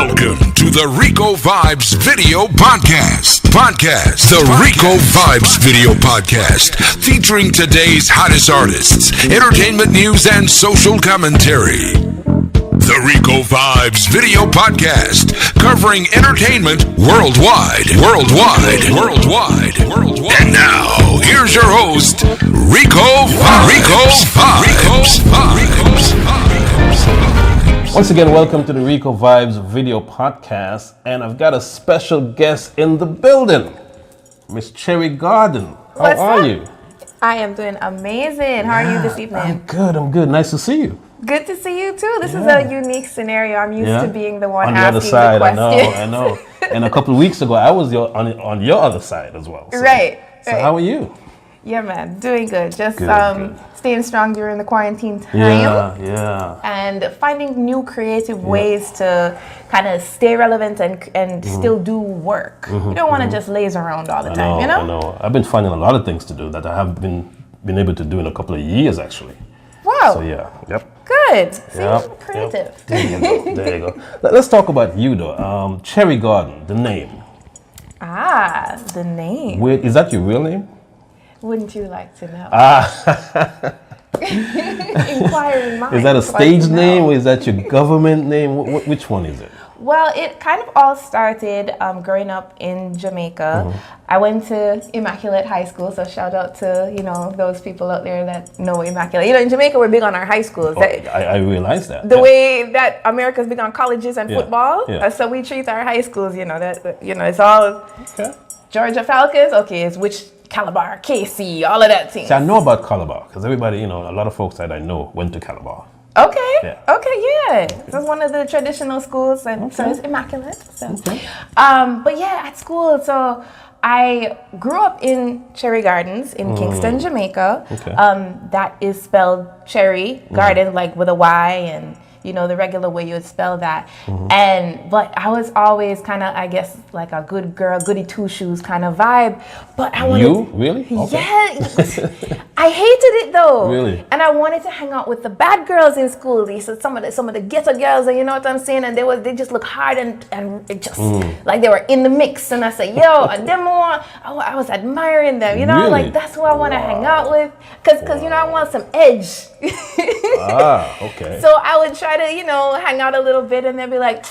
Welcome to the Ricovibes Video Podcast. The Ricovibes Video Podcast, featuring today's hottest artists, entertainment news, and social commentary. The Ricovibes Video Podcast, covering entertainment worldwide. And now, here's your host, Ricovibes. Once again, welcome to the Ricovibes Video Podcast, and I've got a special guest in the building, Miss Cherrie Garden. How are you? I am doing amazing. How are you this evening? I'm good. Nice to see you. Good to see you too. This is a unique scenario. I'm used to being the one on the asking other side. the questions. I know. And a couple of weeks ago, I was on your other side as well. So. Right. How are you? Yeah, man. Doing good. Just good. Staying strong during the quarantine time. Yeah. And finding new creative ways to kind of stay relevant and still do work. You don't want to just laze around all the time, you know? I know. I've been finding a lot of things to do that I haven't been able to do in a couple of years, actually. Wow. So, yeah. Yep. Good. See, creative. Yep. There you go. Let's talk about you, though. Cherrie Garden, the name. The name. Wait, is that your real name? Wouldn't you like to know? Inquiring minds. Is that a stage name or is that your government name? Which one is it? Well, it kind of all started growing up in Jamaica. I went to Immaculate High School, so shout out to, those people out there that know Immaculate. In Jamaica, we're big on our high schools. I realize that. The way that America's big on colleges and football, Yeah. So we treat our high schools, it's all Georgia Falcons, it's which Calabar, KC, all of that thing. See, I know about Calabar because everybody, a lot of folks that I know went to Calabar. Okay. Yeah. This is one of the traditional schools, and so it's Immaculate. So. Okay. But yeah, at school, so I grew up in Cherrie Gardens in Kingston, Jamaica. Okay. That is spelled Cherrie Garden, like with a Y, and the regular way you would spell that. But I was always kind of, I guess, like a good girl, goody two shoes kind of vibe. But I wanted Really? Okay. Yeah. I hated it though. Really? And I wanted to hang out with the bad girls in school. So some of the ghetto girls, and you know what I'm saying? And they just look hard and it just like they were in the mix. And I said, and them I was admiring them, Really? like that's who I want to hang out with. Cause I want some edge. Okay. So I would try to, hang out a little bit, and they'd be like,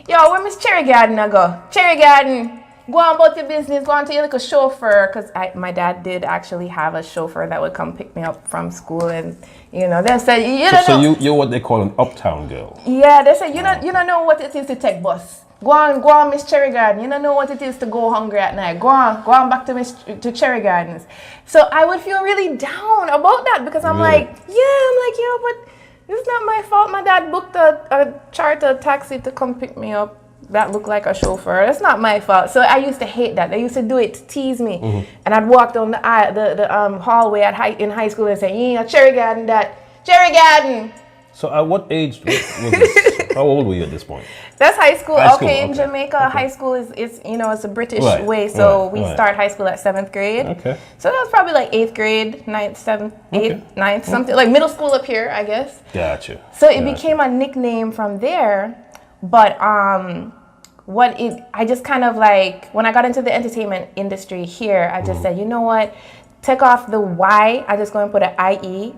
yo, where Miss Cherrie Garden I go? Cherrie Garden, go on about your business, go on to your little chauffeur. Because my dad did actually have a chauffeur that would come pick me up from school, and, they said, So you're what they call an uptown girl. Yeah, they said, you don't know what it is to take bus. Go on, Miss Cherrie Garden. You don't know what it is to go hungry at night. Go on back to Cherrie Gardens. So I would feel really down about that because I'm like, but it's not my fault. My dad booked a charter taxi to come pick me up that looked like a chauffeur. It's not my fault. So I used to hate that. They used to do it to tease me. And I'd walk down the hallway in high school and say, Cherrie Garden. So at what age was this? How old were you at this point? That's high school. In Jamaica, okay. High school is it's a British way. So we start high school at 7th grade. Okay. So that was probably like 8th grade, 9th, 7th, 8th, 9th, something like middle school up here, I guess. Gotcha. So it became a nickname from there. But I just kind of like, when I got into the entertainment industry here, I just said, you know what? Take off the Y. I just go and put an IE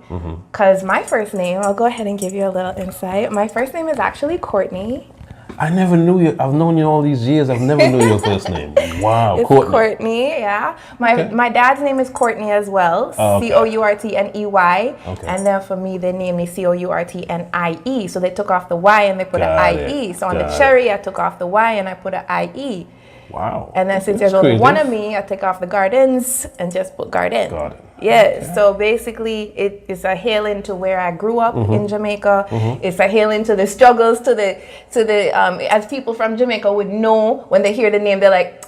because my first name, I'll go ahead and give you a little insight. My first name is actually Courtney. I never knew you. I've known you all these years. I've never knew your first name. Wow, it's Courtney, yeah. My dad's name is Courtney as well. Courtney. Okay. And then for me, they named me Courtnie. So they took off the Y and they put an IE. So on the Cherrie, I took off the Y and I put an IE. Wow. And then since there's only one of me, I take off the Gardens and just put Garden. Yes. Okay. So basically, it's a hailing to where I grew up in Jamaica. It's a hailing to the struggles, to the as people from Jamaica would know when they hear the name, they're like,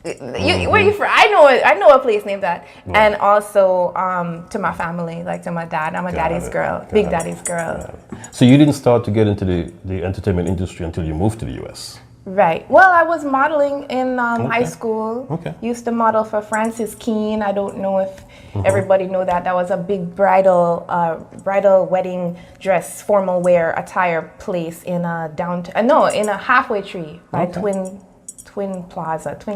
where are you from? I know a place named that. Right. And also to my family, like to my dad. I'm a daddy's girl, big daddy's girl. So you didn't start to get into the entertainment industry until you moved to the US? Right. Well, I was modeling in high school. Okay. Used to model for Francis Keene. I don't know if everybody know that. That was a big bridal wedding dress, formal wear attire place in a in a Halfway Tree by Twin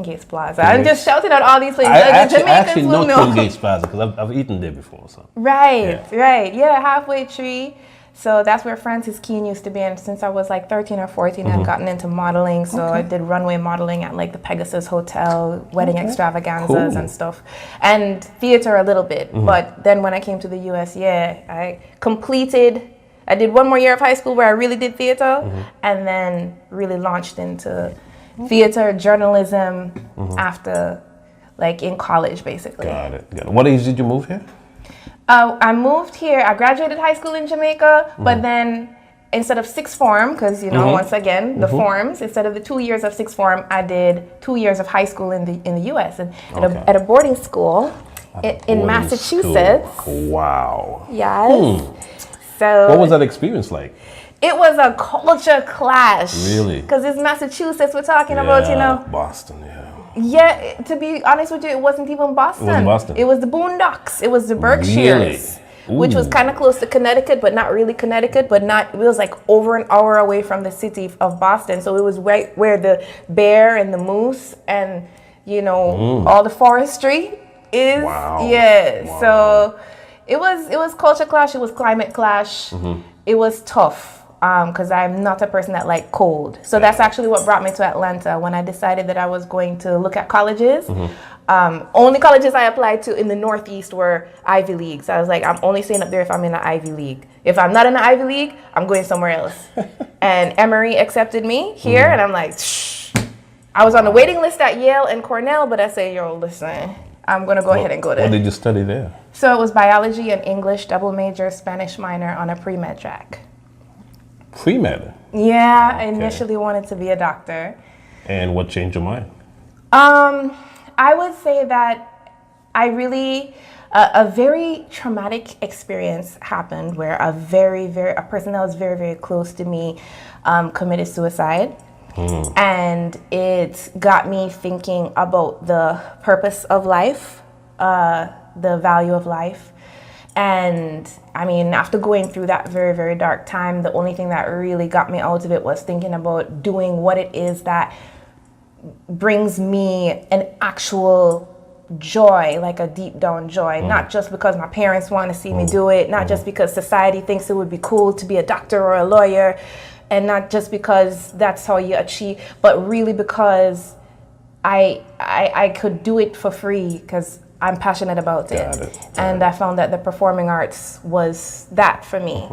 Gates Plaza. I'm just shouting out all these places. I Jamaicans actually know will Twin Gates Plaza because I've eaten there before. So. Right. Yeah, Halfway Tree. So that's where Francis Keene used to be, and since I was like 13 or 14, I've gotten into modeling. So I did runway modeling at like the Pegasus Hotel, wedding extravaganzas and stuff, and theater a little bit. But then when I came to the US, I did one more year of high school where I really did theater, and then really launched into theater, journalism after, like in college, basically. Got it. What age did you move here? I moved here. I graduated high school in Jamaica, but then instead of sixth form, because once again the forms, instead of the 2 years of sixth form, I did 2 years of high school in the U.S. and at a boarding school in Massachusetts. Wow. Yes. So what was that experience like? It was a culture clash. Really? Because it's Massachusetts we're talking about, Boston, yeah. Yeah, to be honest with you, it wasn't even Boston. It wasn't Boston. It was the Boondocks. It was the Berkshires, Really? which was kind of close to Connecticut, but not really Connecticut. It was like over an hour away from the city of Boston. So it was right where the bear and the moose and all the forestry is. Wow. Yeah. Wow. So it was culture clash. It was climate clash. It was tough. Because I'm not a person that like cold. So that's actually what brought me to Atlanta when I decided that I was going to look at colleges. Only colleges I applied to in the Northeast were Ivy Leagues. I was like, I'm only staying up there if I'm in an Ivy League. If I'm not in an Ivy League, I'm going somewhere else. And Emory accepted me here, and I'm like, shh. I was on the waiting list at Yale and Cornell, but I say, listen, I'm going to go ahead and go there. What did you study there? So it was biology and English, double major, Spanish minor on a pre-med track. Pre-med? Yeah, I initially wanted to be a doctor. And what changed your mind? I would say that a very traumatic experience happened where a person that was very, very close to me committed suicide. And it got me thinking about the purpose of life, the value of life. And I mean, after going through that very, very dark time, the only thing that really got me out of it was thinking about doing what it is that brings me an actual joy, like a deep down joy, not just because my parents want to see me do it, not just because society thinks it would be cool to be a doctor or a lawyer, and not just because that's how you achieve, but really because I could do it for free because I'm passionate about it. And I found that the performing arts was that for me.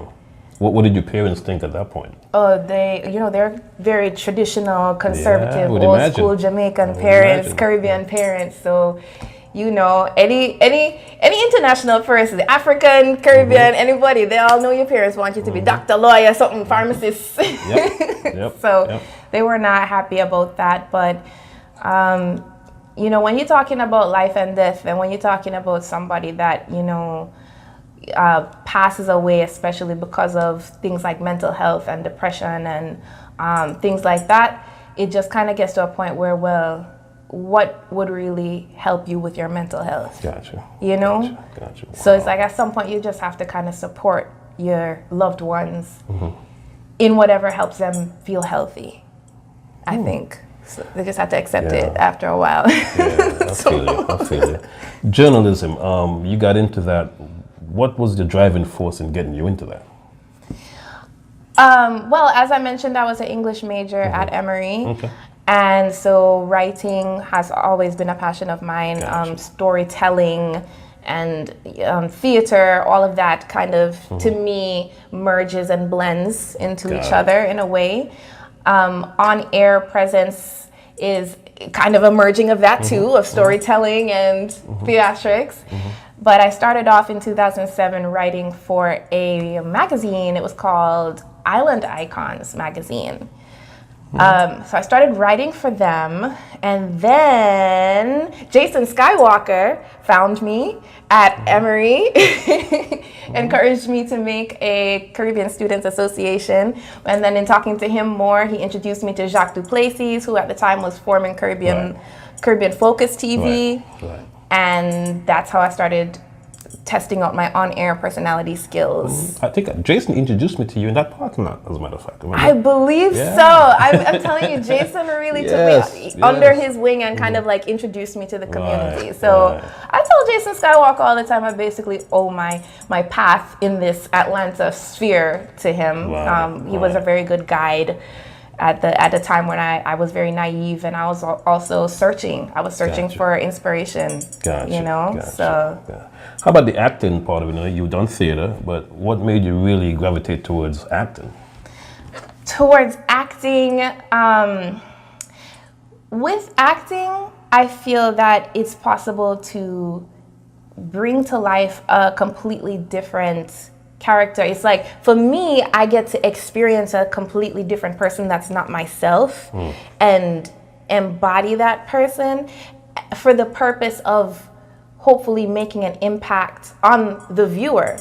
What did your parents think at that point? Oh, they're very traditional, conservative, old school Jamaican parents, Caribbean parents. So, any international person, African, Caribbean, anybody, they all know your parents want you to be doctor, lawyer, something, pharmacist. So they were not happy about that. But, when you're talking about life and death, and when you're talking about somebody that, passes away, especially because of things like mental health and depression and things like that, it just kind of gets to a point where, well, what would really help you with your mental health? Gotcha. Gotcha. Wow. So it's like at some point you just have to kind of support your loved ones in whatever helps them feel healthy, I think. So they just have to accept it after a while. I feel it. Journalism, you got into that. What was the driving force in getting you into that? Well, as I mentioned, I was an English major at Emory. Okay. And so writing has always been a passion of mine. Gotcha. Storytelling and theater, all of that kind of, to me, merges and blends into each other in a way. On-air presence is kind of a merging of that too, of storytelling and theatrics. But I started off in 2007 writing for a magazine. It was called Island Icons magazine. So I started writing for them, and then Jason Skywalker found me at Emory, encouraged me to make a Caribbean Students Association, and then in talking to him more, he introduced me to Jacques Duplessis, who at the time was forming Caribbean Focus TV, and that's how I started testing out my on-air personality skills. I think Jason introduced me to you in that parking lot, as a matter of fact. I believe so. I'm telling you, Jason really took me under his wing and kind of like introduced me to the community. So I tell Jason Skywalker all the time I basically owe my path in this Atlanta sphere to him. He was a very good guide at the time when I was very naive, and I was also searching. I was searching for inspiration. So. How about the acting part of it? You've done theater, but what made you really gravitate towards acting? Towards acting, with acting, I feel that it's possible to bring to life a completely different character. It's like, for me, I get to experience a completely different person that's not myself and embody that person for the purpose of hopefully making an impact on the viewer.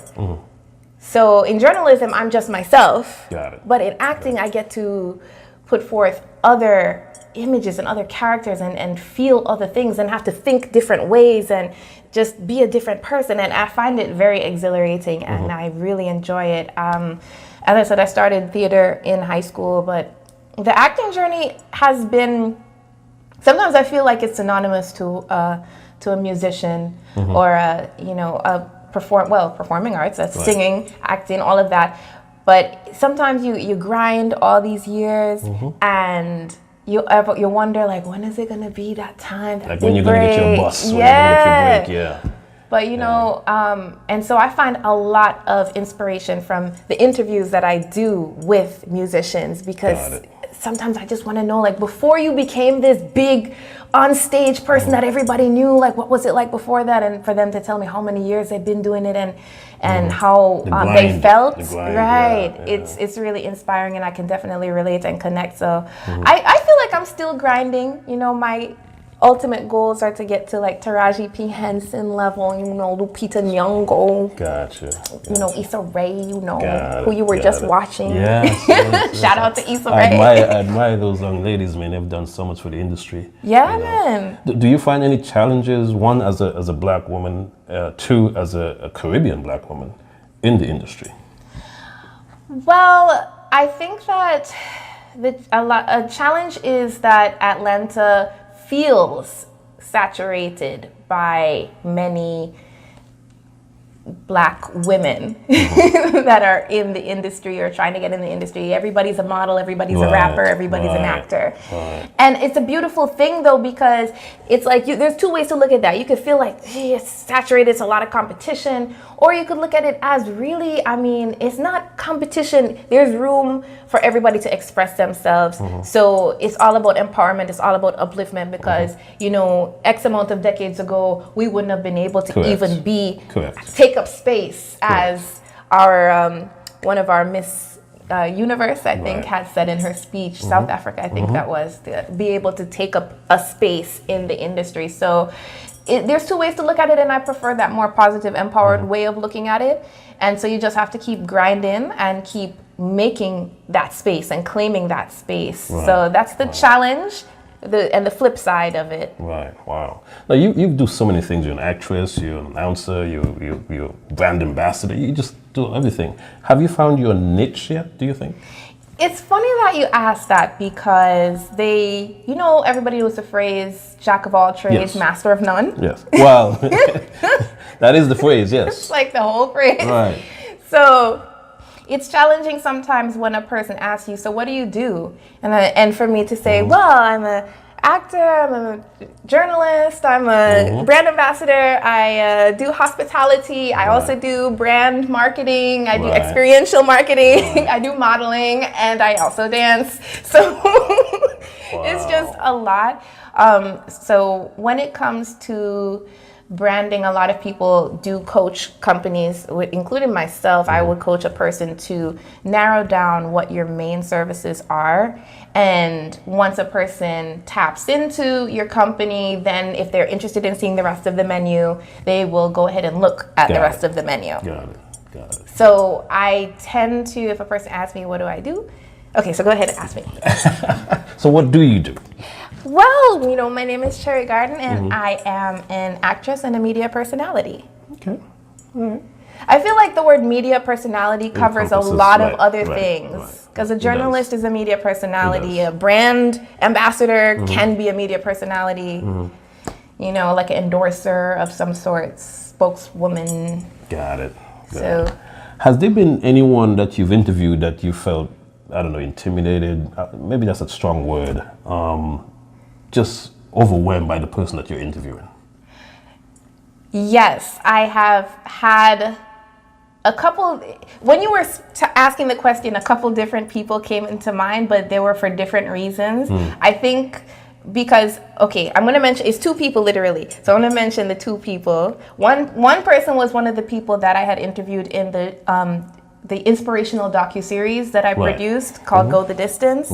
So in journalism, I'm just myself. Got it. But in acting, I get to put forth other images and other characters and feel other things and have to think different ways and just be a different person. And I find it very exhilarating and I really enjoy it. As I said, I started theater in high school, but the acting journey has been, sometimes I feel like it's synonymous to a musician or performing arts, that's singing, acting, all of that. But sometimes you grind all these years and you wonder, like, when is it gonna be that time, that like big when you're break? Gonna get your bus, when you're gonna get your break, But and so I find a lot of inspiration from the interviews that I do with musicians, because sometimes I just want to know, like, before you became this big on-stage person that everybody knew, like, what was it like before that? And for them to tell me how many years they've been doing it and how they felt. It's really inspiring, and I can definitely relate and connect. So I feel like I'm still grinding. My ultimate goals are to get to like Taraji P. Henson level, Lupita Nyong'o. Gotcha. Issa Rae, who you were just watching. Yes. Shout out to Issa Rae. I admire those young ladies, man. They've done so much for the industry. Yeah, man. Do you find any challenges, one, as a black woman, two, as a Caribbean black woman in the industry? Well, I think that a challenge is that Atlanta feels saturated by many black women that are in the industry or trying to get in the industry. Everybody's a model, everybody's a rapper, everybody's an actor. And it's a beautiful thing, though, because it's like there's two ways to look at that. You could feel like, it's saturated, it's a lot of competition, or you could look at it as really, it's not competition. There's room for everybody to express themselves. So it's all about empowerment, it's all about upliftment, because, X amount of decades ago, we wouldn't have been able to even take up space as our one of our Miss Universe, I think, had said in her speech, South Africa, I think that was, to be able to take up a space in the industry. So there's two ways to look at it, and I prefer that more positive, empowered way of looking at it. And so you just have to keep grinding and keep making that space and claiming that space. So that's the challenge. And the flip side of it. Right. Wow. Now you do so many things. You're an actress. You're an announcer. You're a brand ambassador. You just do everything. Have you found your niche yet? Do you think? It's funny that you ask that, because everybody knows the phrase "jack of all trades, master of none." Yes. Well, that is the phrase. Yes. It's like the whole phrase. Right. So it's challenging sometimes when a person asks you, so what do you do? And for me to say, well, I'm an actor, I'm a journalist, I'm a brand ambassador, I do hospitality, I also do brand marketing, I do experiential marketing, I do modeling, and I also dance. So it's just a lot. So when it comes to branding, a lot of people do coach companies, including myself. I would coach a person to narrow down what your main services are And once a person taps into your company, then if they're interested in seeing the rest of the menu, they will go ahead and look at the rest of the menu. Got it. So I tend to, if a person asks me, what do I do? Okay, so go ahead and ask me. So what do you do? Well, you know, my name is Cherrie Garden, and I am an actress and a media personality. Okay. All right. I feel like the word media personality covers a lot of other things. Because a journalist is a media personality, a brand ambassador can be a media personality, you know, like an endorser of some sort, spokeswoman. Got it. So, has there been anyone that you've interviewed that you felt, I don't know, intimidated? Maybe that's a strong word. Just overwhelmed by the person that you're interviewing? yes, I have had a couple. When you were asking the question, a couple different people came into mind, but they were for different reasons. I think because, okay, I'm going to mention, it's two people literally. So I'm going to mention the two people. One person was one of the people that I had interviewed in the inspirational docuseries that I produced called Go the Distance.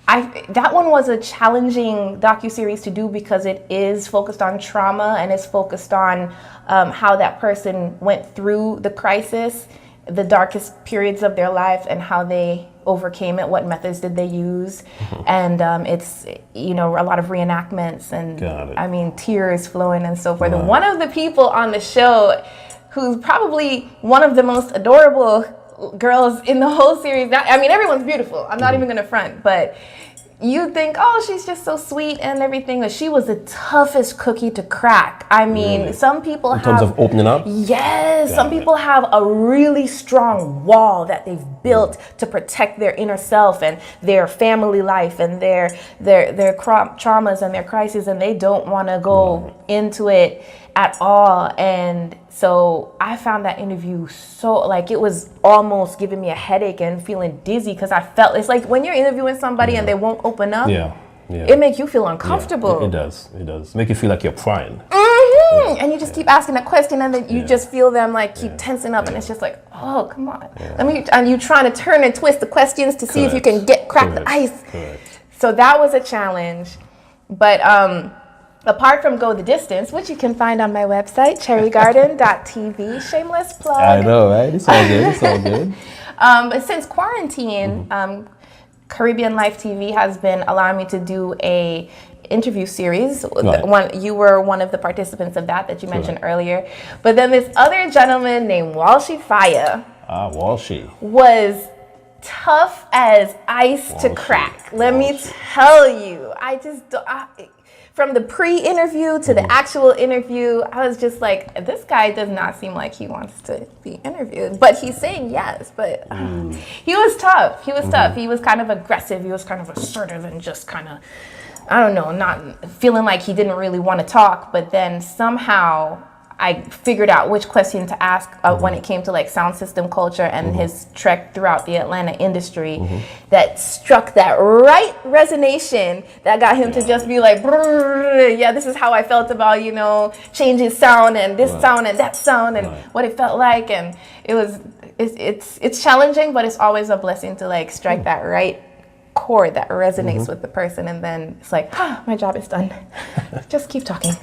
That one was a challenging docuseries to do because it is focused on trauma and it's focused on how that person went through the crisis, the darkest periods of their life, and how they overcame it, what methods did they use. And it's, you know, a lot of reenactments and I mean, tears flowing and so forth. And one of the people on the show who's probably one of the most adorable girls in the whole series. I mean, everyone's beautiful. I'm not even going to front, but you think, oh, she's just so sweet and everything. But she was the toughest cookie to crack. I mean, some people have... In terms of opening up? Yes. Some people have a really strong wall that they've built to protect their inner self and their family life and their traumas and their crises, and they don't want to go into it at all. And so I found that interview so, like, it was almost giving me a headache and feeling dizzy because I felt, it's like when you're interviewing somebody and they won't open up, it makes you feel uncomfortable. It does. Make you feel like you're prying. And you just keep asking that question and then you just feel them like keep tensing up and it's just like, oh, come on. And you're trying to turn and twist the questions to see if you can crack the ice. So that was a challenge. But apart from Go the Distance, which you can find on my website, cherriegarden.tv, shameless plug. I know, right? It's all good. But since quarantine, Caribbean Life TV has been allowing me to do a interview series. You were one of the participants of that you mentioned earlier. But then this other gentleman named Walshy Fire was tough as ice to crack. Let me tell you. From the pre-interview to the actual interview, I was just like, this guy does not seem like he wants to be interviewed. But he's saying yes. But he was tough. He was tough. He was kind of aggressive. He was kind of assertive and just kind of, I don't know, not feeling like he didn't really want to talk. But then somehow I figured out which question to ask when it came to like sound system culture and his trek throughout the Atlanta industry that struck that right resonation that got him to just be like, yeah, this is how I felt about, you know, changing sound and this sound and that sound and what it felt like. And it's challenging, but it's always a blessing to like strike that right chord that resonates with the person, and then it's like, my job is done. Just keep talking.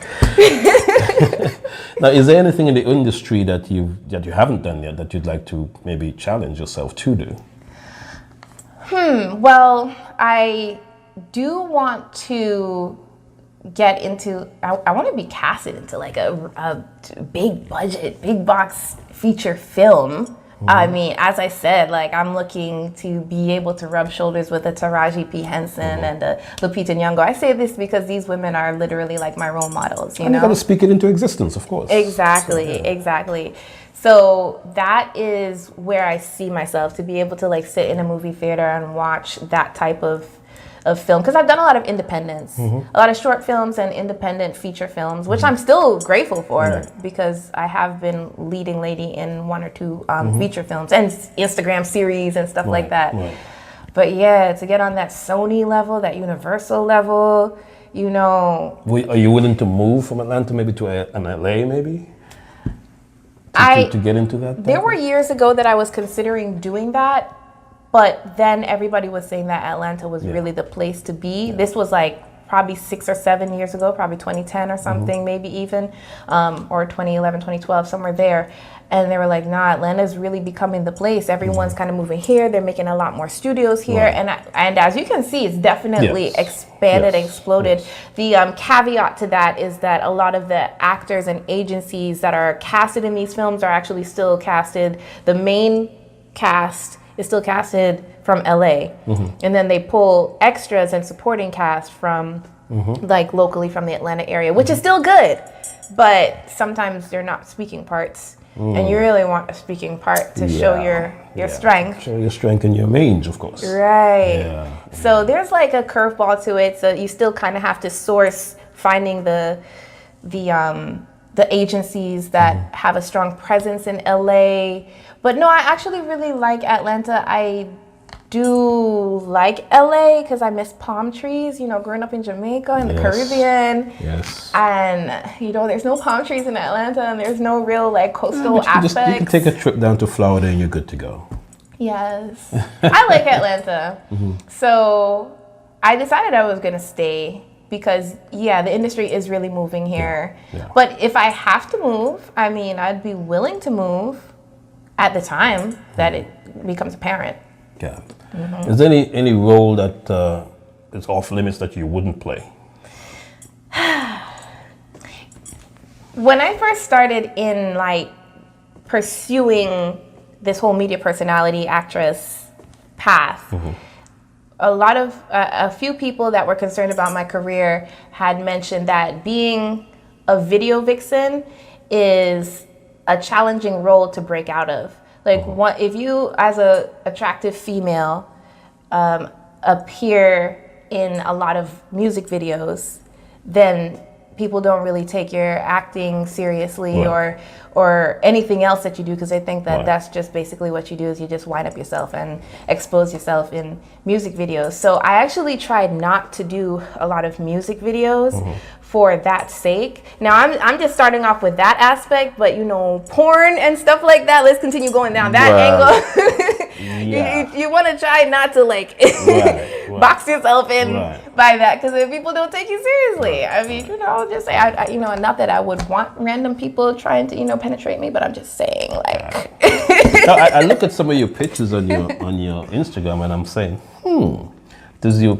Now, is there anything in the industry that you haven't done yet that you'd like to maybe challenge yourself to do? Well, I do want to get into, I want to be casted into like a big budget, big box feature film. I mean, as I said, like I'm looking to be able to rub shoulders with a Taraji P. Henson and a Lupita Nyong'o. I say this because these women are literally like my role models, you know? You got to speak it into existence, of course. Exactly. So that is where I see myself, to be able to like sit in a movie theater and watch that type of film, because I've done a lot of independents, a lot of short films and independent feature films, which I'm still grateful for because I have been leading lady in one or two feature films and Instagram series and stuff like that. But yeah, to get on that Sony level, that Universal level, you know. Are you willing to move from Atlanta maybe to an LA maybe? To get into that? There were years ago that I was considering doing that. But then everybody was saying that Atlanta was really the place to be. This was like probably 6 or 7 years ago, probably 2010 or something, maybe even, or 2011, 2012, somewhere there. And they were like, nah, Atlanta's really becoming the place. Everyone's kind of moving here. They're making a lot more studios here. And as you can see, it's definitely expanded, exploded. The caveat to that is that a lot of the actors and agencies that are casted in these films are actually still casted. The main cast is still casted from LA. And then they pull extras and supporting cast from like locally from the Atlanta area, which is still good. But sometimes they're not speaking parts. And you really want a speaking part to show your strength. Show your strength and your range, of course. Right. Yeah. So there's like a curveball to it. So you still kind of have to source finding the agencies that have a strong presence in LA. But no, I actually really like Atlanta. I do like LA because I miss palm trees, you know, growing up in Jamaica in the Caribbean. Yes. And, you know, there's no palm trees in Atlanta and there's no real like coastal aspects. You can take a trip down to Florida and you're good to go. Yes. I like Atlanta. So I decided I was going to stay because, the industry is really moving here. But if I have to move, I mean, I'd be willing to move at the time that it becomes apparent. Yeah. Is there any role that is off limits that you wouldn't play? When I first started in like pursuing this whole media personality actress path, a few people that were concerned about my career had mentioned that being a video vixen is a challenging role to break out of. Like, if you, as a attractive female, appear in a lot of music videos, then people don't really take your acting seriously or anything else that you do because they think that that's just basically what you do is you just wind up yourself and expose yourself in music videos. So I actually tried not to do a lot of music videos for that sake. Now I'm just starting off with that aspect, but you know, porn and stuff like that, let's continue going down that angle. You want to try not to like box yourself in by that because if people don't take you seriously, I mean, you know, just say, you know, not that I would want random people trying to, you know, penetrate me, but I'm just saying, like. I look at some of your pictures on your Instagram, and I'm saying, does your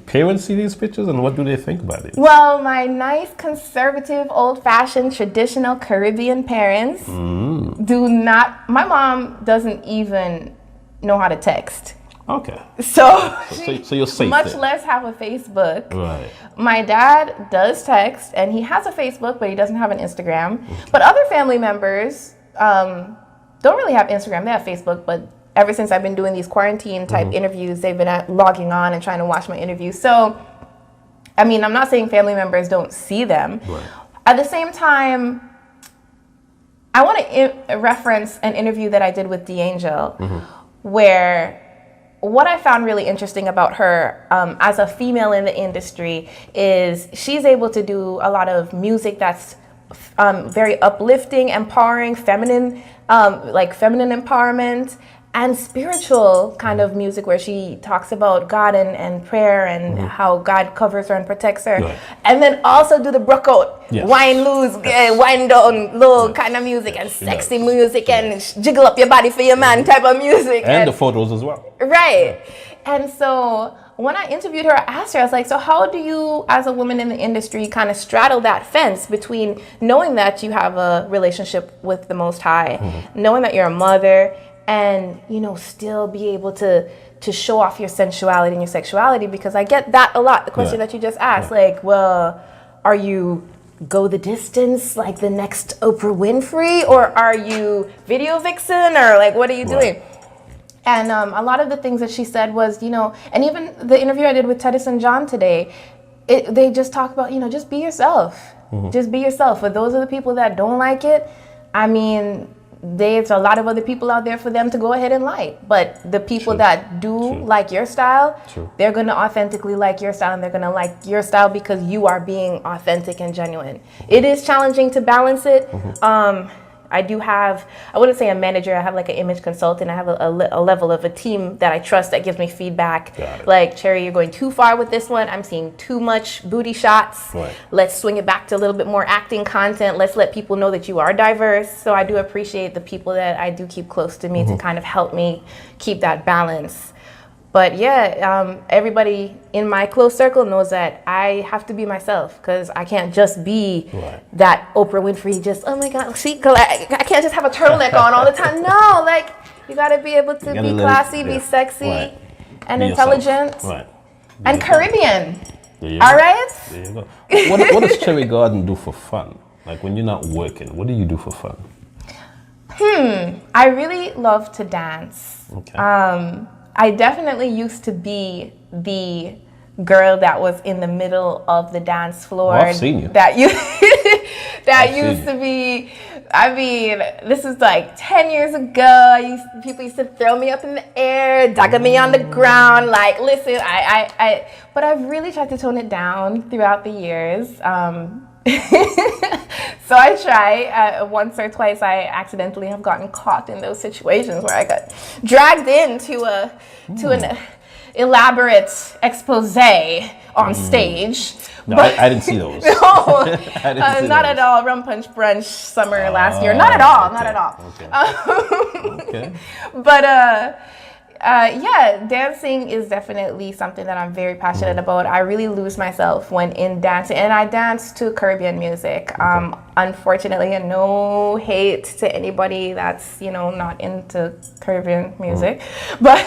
parents see these pictures, and what do they think about it? Well, my nice, conservative, old-fashioned, traditional Caribbean parents do not. My mom doesn't even know how to text. Okay. So you're safe. Much then. less have a Facebook. Right. My dad does text, and he has a Facebook, but he doesn't have an Instagram. But other family members don't really have Instagram. They have Facebook, but ever since I've been doing these quarantine type interviews, they've been logging on and trying to watch my interviews. So, I mean, I'm not saying family members don't see them. Right. At the same time, I want to reference an interview that I did with D'Angel, where what I found really interesting about her as a female in the industry is she's able to do a lot of music that's very uplifting, empowering, feminine, like feminine empowerment, and spiritual kind of music where she talks about God and prayer and how God covers her and protects her. Right. And then also do the broke out, wine loose, wine down low kind of music and sexy music and jiggle up your body for your man type of music. And the photos as well. Right. And so when I interviewed her, I asked her, I was like, so how do you, as a woman in the industry, kind of straddle that fence between knowing that you have a relationship with the Most High, knowing that you're a mother, and, you know, still be able to show off your sensuality and your sexuality? Because I get that a lot, the question that you just asked, like, well, are you go the distance like the next Oprah Winfrey, or are you video vixen, or like, what are you doing? And a lot of the things that she said was, you know, and even the interview I did with Titus and John today, they just talk about, you know, just be yourself. Just be yourself. For those of the people that don't like it, I mean, there's a lot of other people out there for them to go ahead and like. But the people that do like your style, they're going to authentically like your style, and they're going to like your style because you are being authentic and genuine. It is challenging to balance it. I do have, I wouldn't say a manager, I have like an image consultant. I have a level of a team that I trust that gives me feedback. Like, Cherrie, you're going too far with this one. I'm seeing too much booty shots. Right. Let's swing it back to a little bit more acting content. Let's let people know that you are diverse. So I do appreciate the people that I do keep close to me to kind of help me keep that balance. But yeah, everybody in my close circle knows that I have to be myself, because I can't just be that Oprah Winfrey, just, oh my God, see, I can't just have a turtleneck on all the time. No, like, you got to be able to be classy, be sexy, and be intelligent, and Caribbean. All right? There you go. What does Cherrie Garden do for fun? Like, when you're not working, what do you do for fun? I really love to dance. Okay. I definitely used to be the girl that was in the middle of the dance floor. I've seen you. That used to be, I mean, this is like 10 years ago. People used to throw me up in the air, dagger me on the ground. Like, listen, but I've really tried to tone it down throughout the years. So I try. Once or twice I accidentally have gotten caught in those situations where I got dragged into an elaborate expose on stage. No, I didn't see those. No, not at all. Rum Punch Brunch summer last year. Not at all. Not at all. Okay. But yeah, dancing is definitely something that I'm very passionate about. I really lose myself when in dancing, and I dance to Caribbean music. Unfortunately, and no hate to anybody that's, not into Caribbean music, but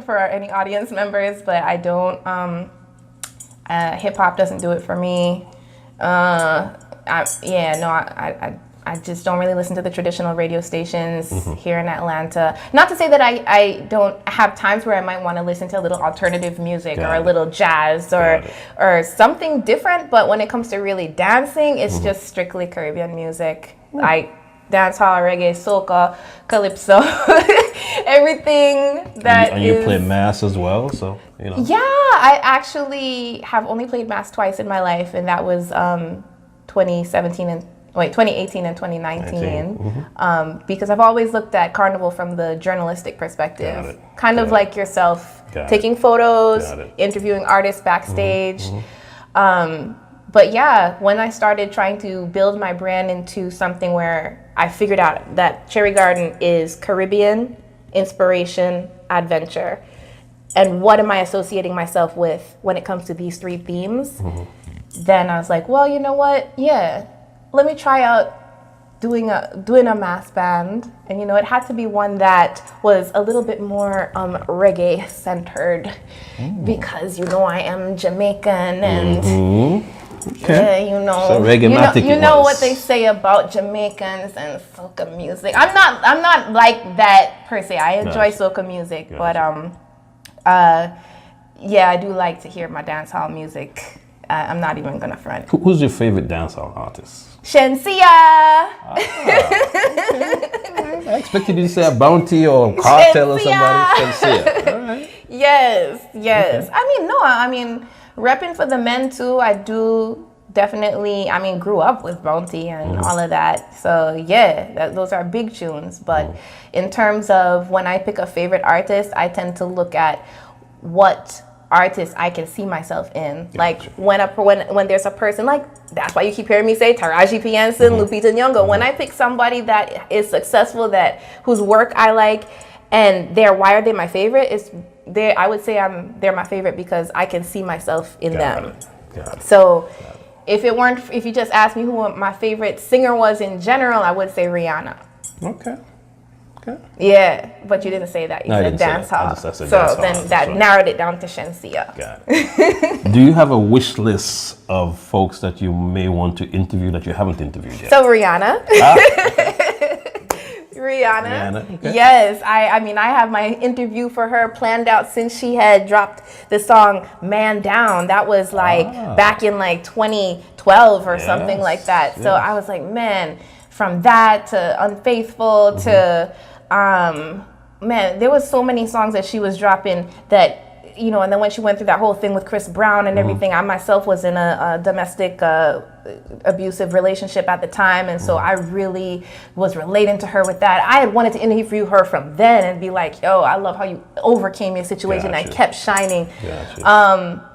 for any audience members, but I don't, hip hop doesn't do it for me. I just don't really listen to the traditional radio stations here in Atlanta. Not to say that I don't have times where I might want to listen to a little alternative music or a little jazz or something different, but when it comes to really dancing, it's just strictly Caribbean music. Like dancehall, reggae, soca, calypso, everything that and you play mass as well, so, Yeah, I actually have only played mass twice in my life, and that was 2018 and 2019, because I've always looked at Carnival from the journalistic perspective, kind of like yourself, taking photos, interviewing artists backstage. But yeah, when I started trying to build my brand into something where I figured out that Cherrie Garden is Caribbean, inspiration, adventure, and what am I associating myself with when it comes to these three themes, then I was like, well, you know what? Yeah. Let me try out doing a mass band, and it had to be one that was a little bit more reggae centered, because I am Jamaican, and so reggae-matic you know what they say about Jamaicans and soca music. I'm not like that per se. I enjoy soca music, but yeah, I do like to hear my dancehall music. I'm not even gonna front. Who's your favorite dancehall artist? Shensia. I expected you to say a Bounty or Cartel or somebody. Shensia. All right. Yes. Okay. Repping for the men too. I do definitely. Grew up with Bounty and all of that. So yeah, those are big tunes. But in terms of when I pick a favorite artist, I tend to look at what artists I can see myself in. Like when there's a person, like, that's why you keep hearing me say Taraji P. Henson, Lupita Nyong'o. When I pick somebody that is successful, whose work I like, and why are they my favorite? I would say they're my favorite because I can see myself in them. Got it. So if you just asked me who my favorite singer was in general, I would say Rihanna. Okay. Yeah, but you didn't say that. You said dancehall. So then that narrowed it down to Shensia. Got it. Do you have a wish list of folks that you may want to interview that you haven't interviewed yet? So Rihanna. Rihanna. Okay. Yes, I have my interview for her planned out since she had dropped the song "Man Down." That was back in 2012 or something like that. So I was like, man, from that to Unfaithful to there was so many songs that she was dropping that you know, and then when she went through that whole thing with Chris Brown and everything, I myself was in a domestic abusive relationship at the time, and so I really was relating to her with that. I had wanted to interview her from then and be like, yo, I love how you overcame your situation and kept shining.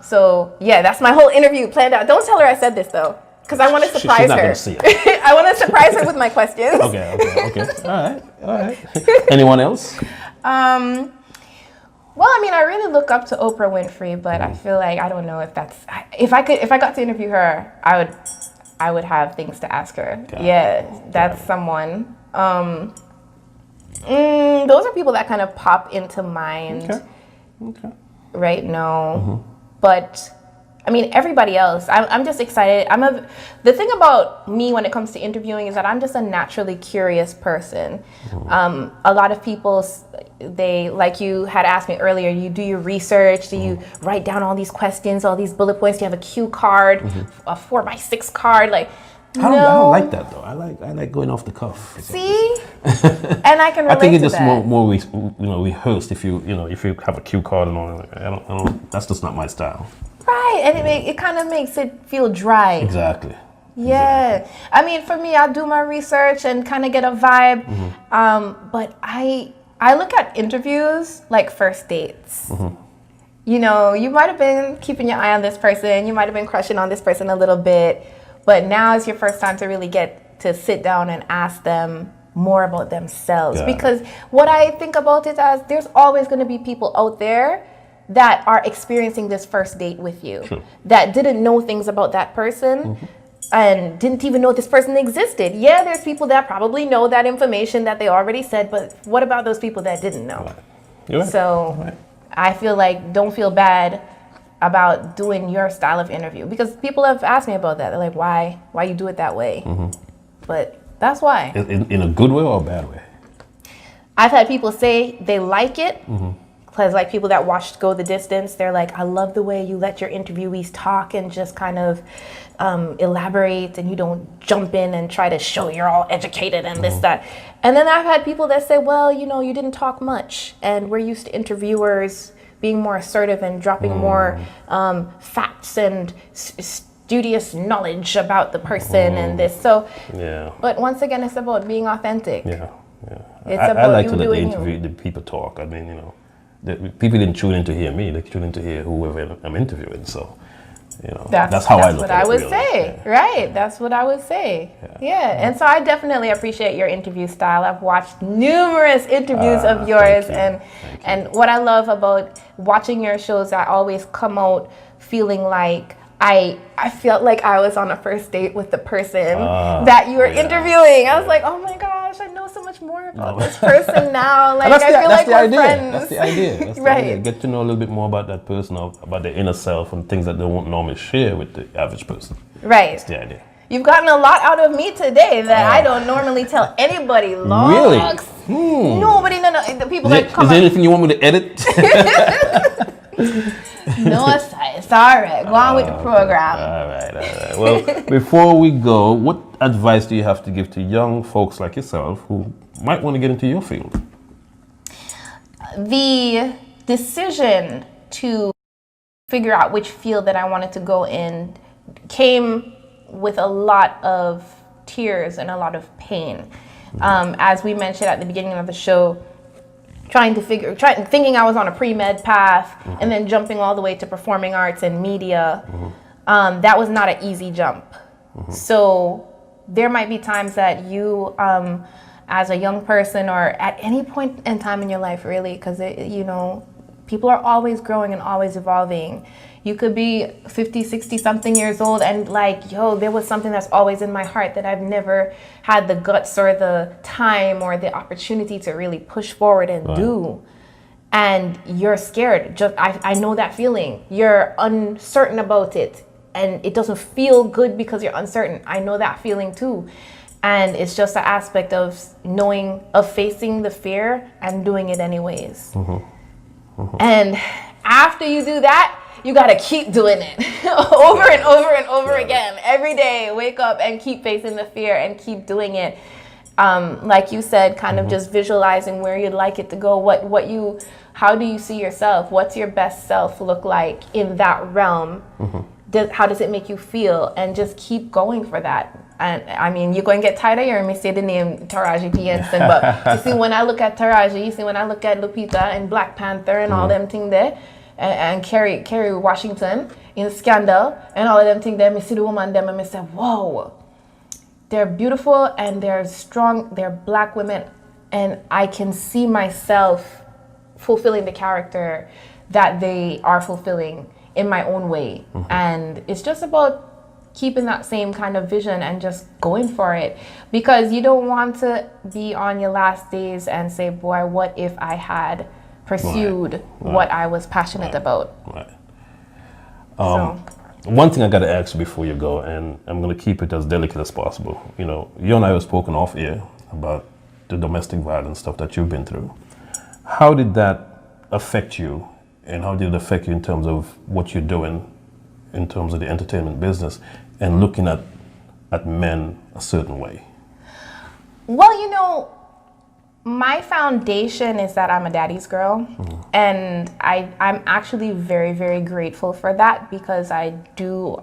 So yeah, that's my whole interview planned out. Don't tell her I said this though, because I want to surprise she's not her. Gonna see it. I want to surprise her with my questions. Okay. All right. Anyone else? Well, I mean, I really look up to Oprah Winfrey, but I feel like I don't know if that's if I got to interview her, I would have things to ask her. That's someone. Those are people that kind of pop into mind right now. But I mean, everybody else, I'm just excited. The thing about me when it comes to interviewing is that I'm just a naturally curious person. A lot of people, they, like you had asked me earlier, you do your research, do you write down all these questions, all these bullet points, do you have a cue card, a 4x6 card, like, I don't like that though. I like going off the cuff. See? And I can relate to that. I think it's just more rehearsed if you have a cue card and all that. I don't, that's just not my style. Right, and it kind of makes it feel dry. Exactly. Yeah. Exactly. I mean, for me, I'll do my research and kind of get a vibe. But I look at interviews like first dates. You know, you might have been keeping your eye on this person. You might have been crushing on this person a little bit. But now is your first time to really get to sit down and ask them more about themselves. Because what I think about it as, there's always going to be people out there that are experiencing this first date with you, that didn't know things about that person and didn't even know this person existed. Yeah, there's people that probably know that information that they already said, but what about those people that didn't know? Right. So I feel like, don't feel bad about doing your style of interview, because people have asked me about that. They're like, why you do it that way? But that's why. In a good way or a bad way? I've had people say they like it, because like people that watched Go the Distance, they're like, I love the way you let your interviewees talk and just kind of elaborate, and you don't jump in and try to show you're all educated and this, that. And then I've had people that say, well, you know, you didn't talk much, and we're used to interviewers being more assertive and dropping more facts and studious knowledge about the person and this. So, but once again, it's about being authentic. It's about I like you to let doing the people talk. I mean, you know, people didn't tune in to hear me. They tune in to hear whoever I'm interviewing. So, you know, that's how I look at it. That's what I would say, right? That's what I would say. Yeah. And so I definitely appreciate your interview style. I've watched numerous interviews of yours, and what I love about watching your shows, I always come out feeling like I felt like I was on a first date with the person that you were interviewing. I was like, oh my gosh, I know so much more about this person now. Like, I feel like we're friends. That's the idea. That's the idea. Get to know a little bit more about that person, about their inner self, and things that they won't normally share with the average person. Right. That's the idea. You've gotten a lot out of me today that I don't normally tell anybody. Really? Nobody, the people that come. Is there anything you want me to edit? No, it's all right. Go on with the program. All right. Well, before we go, what advice do you have to give to young folks like yourself who might want to get into your field? The decision to figure out which field that I wanted to go in came with a lot of tears and a lot of pain. As we mentioned at the beginning of the show, thinking I was on a pre-med path and then jumping all the way to performing arts and media, that was not an easy jump. So there might be times that you, as a young person or at any point in time in your life, really, because you know, people are always growing and always evolving. You could be 50, 60 something years old and like, yo, there was something that's always in my heart that I've never had the guts or the time or the opportunity to really push forward and do. And you're scared. I know that feeling. You're uncertain about it and it doesn't feel good because you're uncertain. I know that feeling too. And it's just an aspect of facing the fear and doing it anyways. And after you do that, you got to keep doing it over and over and over again. Every day, wake up and keep facing the fear and keep doing it. Like you said, kind of just visualizing where you'd like it to go, what you how do you see yourself? What's your best self look like in that realm? How does it make you feel? And just keep going for that. And I mean, you're going to get tired of hearing me say the name Taraji P. Henson, but you see, when I look at Taraji, you see, when I look at Lupita and Black Panther and all them things there, and Kerry Washington in Scandal and all of them things there, I see the woman them and I say, whoa, they're beautiful and they're strong, they're Black women, and I can see myself fulfilling the character that they are fulfilling in my own way. And it's just about keeping that same kind of vision and just going for it, because you don't want to be on your last days and say, boy, what if I had pursued what I was passionate about. One thing I got to ask before you go, and I'm going to keep it as delicate as possible. You know, you and I have spoken off air about the domestic violence stuff that you've been through. How did that affect you, and how did it affect you in terms of what you're doing in terms of the entertainment business and looking at men a certain way? Well, you know, my foundation is that I'm a daddy's girl, and I'm actually very, very grateful for that, because I do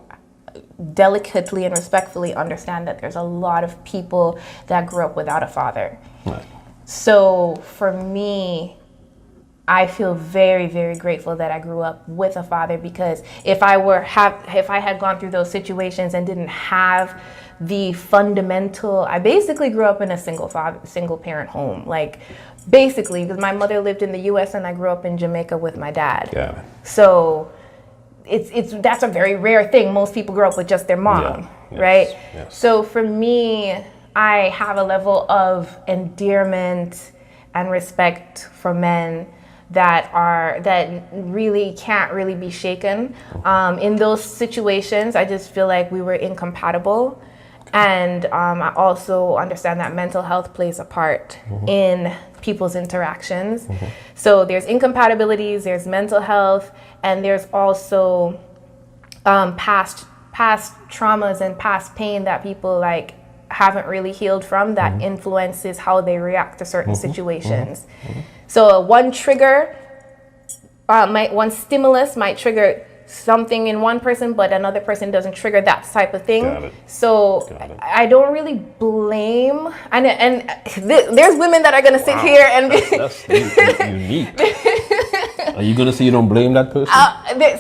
delicately and respectfully understand that there's a lot of people that grew up without a father. So for me, I feel very, very grateful that I grew up with a father, because if I had gone through those situations and didn't have the fundamental, I basically grew up in a single parent home, like basically, because my mother lived in the U.S. and I grew up in Jamaica with my dad. Yeah. So that's a very rare thing. Most people grow up with just their mom, right? Yes. So for me, I have a level of endearment and respect for men that really can't really be shaken. In those situations, I just feel like we were incompatible. And I also understand that mental health plays a part in people's interactions. So there's incompatibilities, there's mental health, and there's also past traumas and past pain that people like haven't really healed from, that influences how they react to certain situations. So one trigger, one stimulus might trigger something in one person, but another person doesn't trigger that type of thing. Got it. So I don't really blame, and there's women that are gonna sit here and that's unique. Are you gonna say you don't blame that person?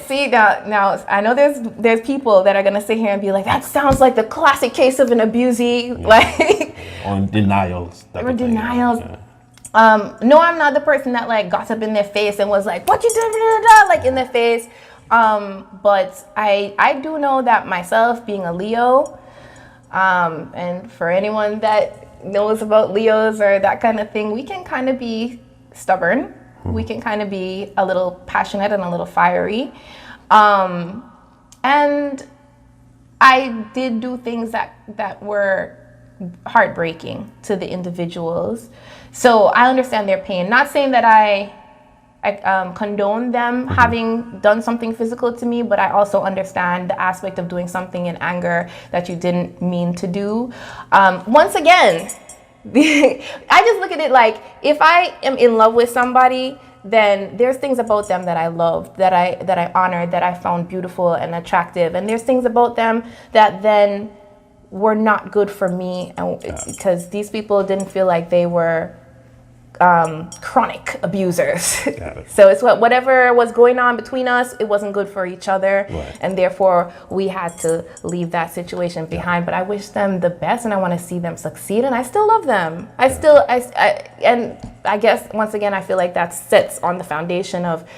See now I know there's people that are gonna sit here and be like, that sounds like the classic case of an abusee, like on denials. Or denials. No, I'm not the person that like got up in their face and was like, what you doing, like in their face. But I do know that myself, being a Leo, and for anyone that knows about Leos or that kind of thing, we can kind of be stubborn. We can kind of be a little passionate and a little fiery. And I did do things that were heartbreaking to the individuals. So I understand their pain. Not saying that I condone them having done something physical to me, but I also understand the aspect of doing something in anger that you didn't mean to do. Once again, I just look at it like, if I am in love with somebody, then there's things about them that I loved, that I honored, that I found beautiful and attractive, and there's things about them that then were not good for me, and because these people didn't feel like they were chronic abusers. So it's whatever was going on between us, it wasn't good for each other, and therefore we had to leave that situation behind. But I wish them the best, and I want to see them succeed, and I still love them. And I guess once again, I feel like that sits on the foundation of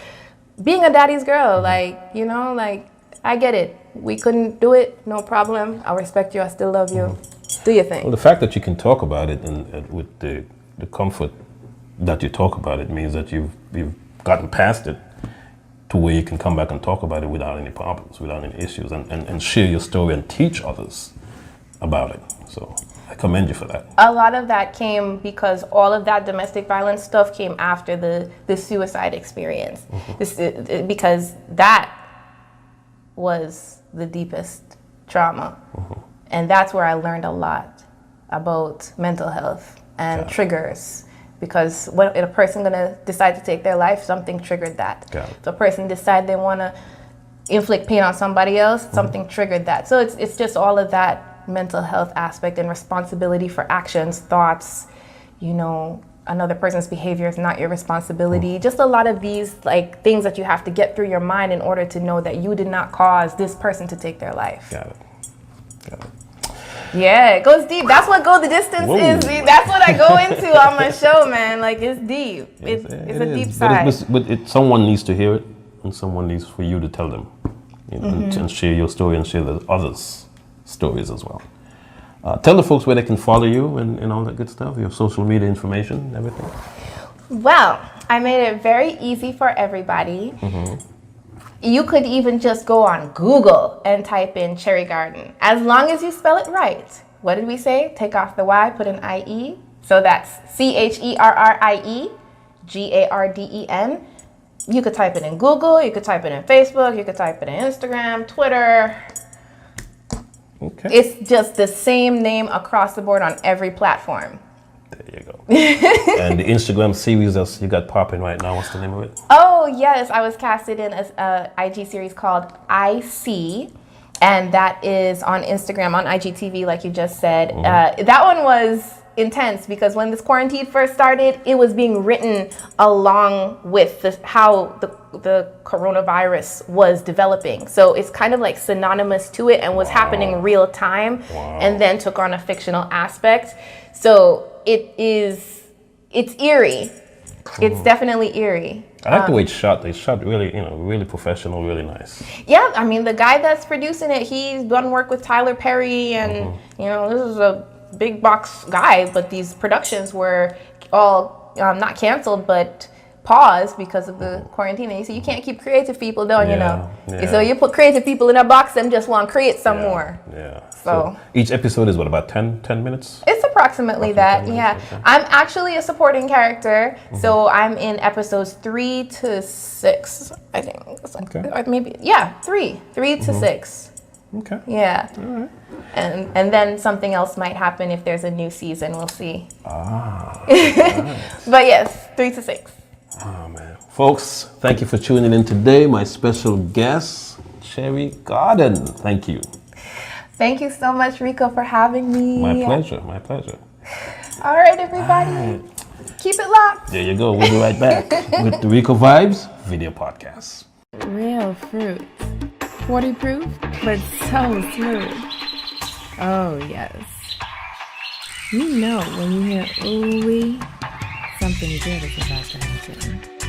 being a daddy's girl. Like, you know, like, I get it. We couldn't do it, no problem. I respect you. I still love you. Do your thing. Well, the fact that you can talk about it and with the comfort that you talk about it means that you've gotten past it to where you can come back and talk about it without any problems, without any issues, and share your story and teach others about it. So I commend you for that. A lot of that came because all of that domestic violence stuff came after the suicide experience. Because that was the deepest trauma. And that's where I learned a lot about mental health and triggers because when a person gonna decide to take their life, something triggered that. Got it. If a person decide they want to inflict pain on somebody else, something triggered that. So it's just all of that mental health aspect and responsibility for actions, thoughts, you know, another person's behavior is not your responsibility. Just a lot of these like things that you have to get through your mind in order to know that you did not cause this person to take their life. Got it. Got it. Yeah, it goes deep. That's what Go the Distance is. That's what I go into on my show, man. Like, it's deep. It's a deep side. But someone needs to hear it, and someone needs for you to tell them, you know, and share your story and share the others' stories as well. Tell the folks where they can follow you and all that good stuff, your social media information, everything. Well, I made it very easy for everybody. You could even just go on Google and type in Cherrie Garden. As long as you spell it right. What did we say? Take off the Y, put an I-E. So that's CHERRIEGARDEN. You could type it in Google, you could type it in Facebook, you could type it in Instagram, Twitter. Okay. It's just the same name across the board on every platform. There you go. And the Instagram series that you got popping right now, what's the name of it? Oh, yes. I was casted in an IG series called I See, and that is on Instagram, on IGTV, like you just said. That one was intense because when this quarantine first started, it was being written along with how the coronavirus was developing. So it's kind of like synonymous to it and was happening real time and then took on a fictional aspect. So it's eerie. It's definitely eerie. I like the way it's shot. They shot really, you know, really professional, really nice. Yeah, I mean, the guy that's producing it, he's done work with Tyler Perry and, you know, this is a big box guy, but these productions were all not canceled, but paused because of the quarantine. And so you can't keep creative people, though, you know. Yeah. So you put creative people in a box and just want to create some more. Yeah. So each episode is what, about 10 minutes? It's approximately that, yeah. Okay. I'm actually a supporting character, so I'm in episodes 3 to 6, I think. Okay. Or maybe, yeah, 3 to 6. Okay. Yeah. All right. And then something else might happen if there's a new season. We'll see. Nice. But yes, 3 to 6. Oh, man. Folks, thank you for tuning in today. My special guest, Cherrie Garden. Thank you. Thank you so much, Rico, for having me. My pleasure. My pleasure. All right, everybody. All right. Keep it locked. There you go. We'll be right back with the Ricovibes video podcast. Real fruit. 40 proof, but so smooth. Oh, yes. You know when you hear ooh-wee, something good is about to happen.